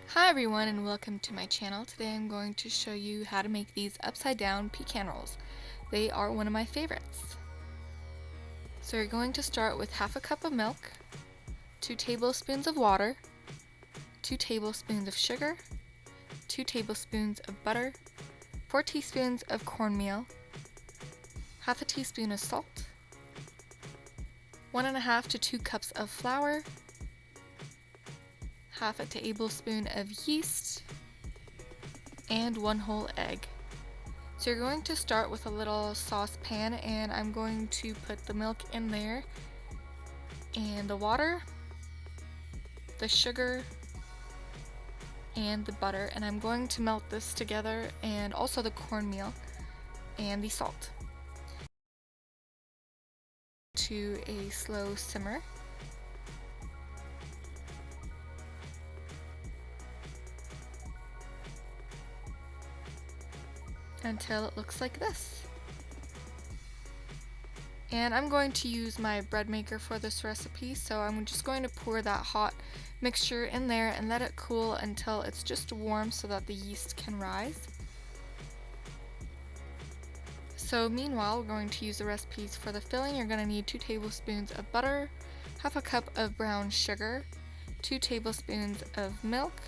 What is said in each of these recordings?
Hi everyone and welcome to my channel. Today I'm going to show you how to make these upside down pecan rolls. They are one of my favorites. So you're going to start with half a cup of milk, 2 tablespoons of water, 2 tablespoons of sugar, 2 tablespoons of butter, 4 teaspoons of cornmeal, half a teaspoon of salt, 1.5 to 2 cups of flour, half a tablespoon of yeast, and 1 whole egg. So you're going to start with a little saucepan, and I'm going to put the milk in there, and the water, the sugar, and the butter, and I'm going to melt this together, and also the cornmeal and the salt to a slow simmer. Until it looks like this. And I'm going to use my bread maker for this recipe, so I'm just going to pour that hot mixture in there and let it cool until it's just warm so that the yeast can rise. So meanwhile, we're going to use the recipes for the filling. You're going to need 2 tablespoons of butter, half a cup of brown sugar, 2 tablespoons of milk,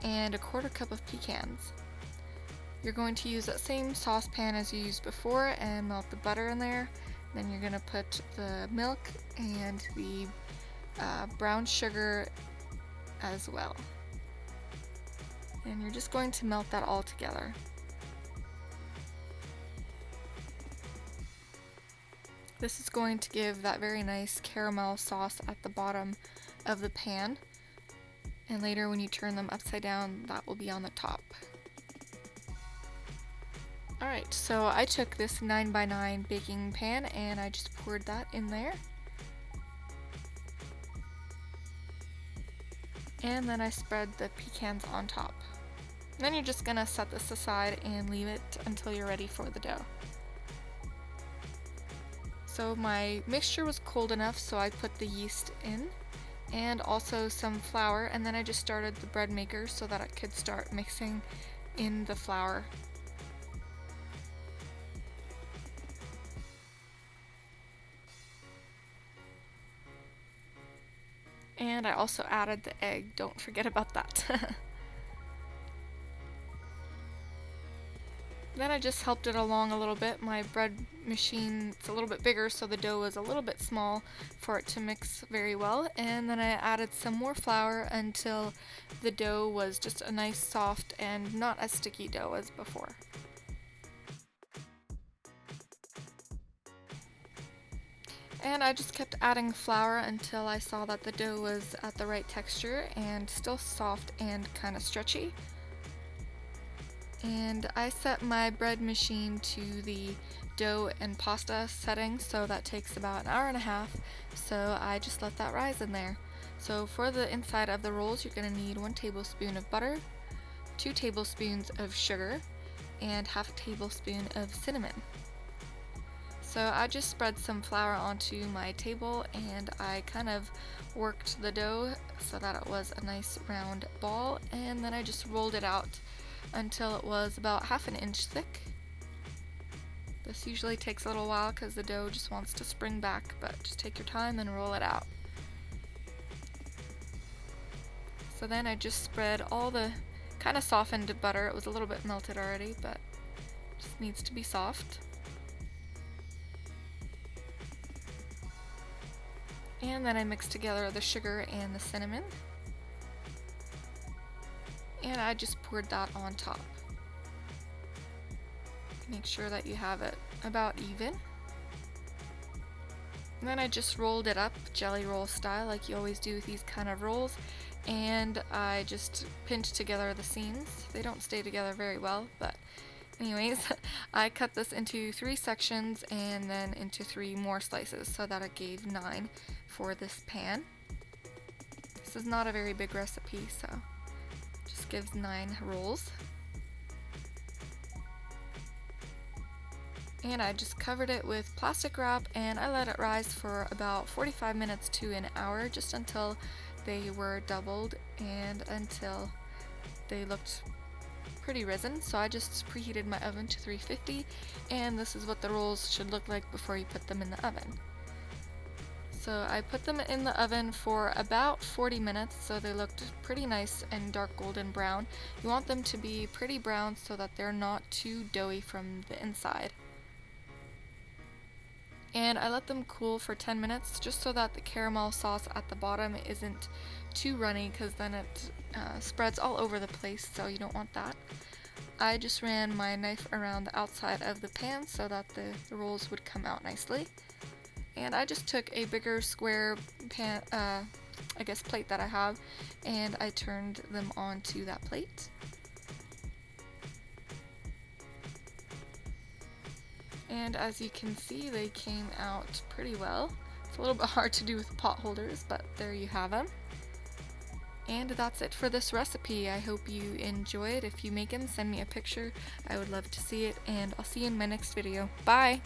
and 1/4 cup of pecans. You're going to use that same saucepan as you used before and melt the butter in there. Then you're going to put the milk and the brown sugar as well. And you're just going to melt that all together. This is going to give that very nice caramel sauce at the bottom of the pan. And later when you turn them upside down, that will be on the top. Alright, so I took this 9x9 baking pan and I just poured that in there. And then I spread the pecans on top. Then you're just gonna set this aside and leave it until you're ready for the dough. So my mixture was cold enough, so I put the yeast in and also some flour, and then I just started the bread maker so that I could start mixing in the flour. And I also added the egg, don't forget about that. Then I just helped it along a little bit. My bread machine is a little bit bigger, so the dough was a little bit small for it to mix very well. And then I added some more flour until the dough was just a nice soft and not as sticky dough as before. And I just kept adding flour until I saw that the dough was at the right texture and still soft and kind of stretchy. And I set my bread machine to the dough and pasta setting, so that takes about an hour and a half, so I just let that rise in there. So for the inside of the rolls, you're going to need 1 tablespoon of butter, 2 tablespoons of sugar, and half a tablespoon of cinnamon. So I just spread some flour onto my table and I kind of worked the dough so that it was a nice round ball, and then I just rolled it out until it was about 1/2 inch thick. This usually takes a little while because the dough just wants to spring back, but just take your time and roll it out. So then I just spread all the kind of softened butter. It was a little bit melted already, but just needs to be soft. And then I mixed together the sugar and the cinnamon. And I just poured that on top. Make sure that you have it about even. And then I just rolled it up jelly roll style like you always do with these kind of rolls, and I just pinched together the seams. They don't stay together very well, but anyways, I cut this into 3 sections and then into 3 more slices so that it gave 9 for this pan. This is not a very big recipe, so just gives 9 rolls. And I just covered it with plastic wrap and I let it rise for about 45 minutes to an hour, just until they were doubled and until they looked pretty risen, so I just preheated my oven to 350, and this is what the rolls should look like before you put them in the oven. So I put them in the oven for about 40 minutes, so they looked pretty nice and dark golden brown. You want them to be pretty brown so that they're not too doughy from the inside. And I let them cool for 10 minutes just so that the caramel sauce at the bottom isn't too runny, because then it spreads all over the place, so you don't want that. I just ran my knife around the outside of the pan so that the rolls would come out nicely. And I just took a bigger square pan, plate that I have, and I turned them onto that plate. And as you can see, they came out pretty well. It's a little bit hard to do with pot holders, but there you have them. And that's it for this recipe. I hope you enjoy it. If you make them, send me a picture. I would love to see it, and I'll see you in my next video. Bye!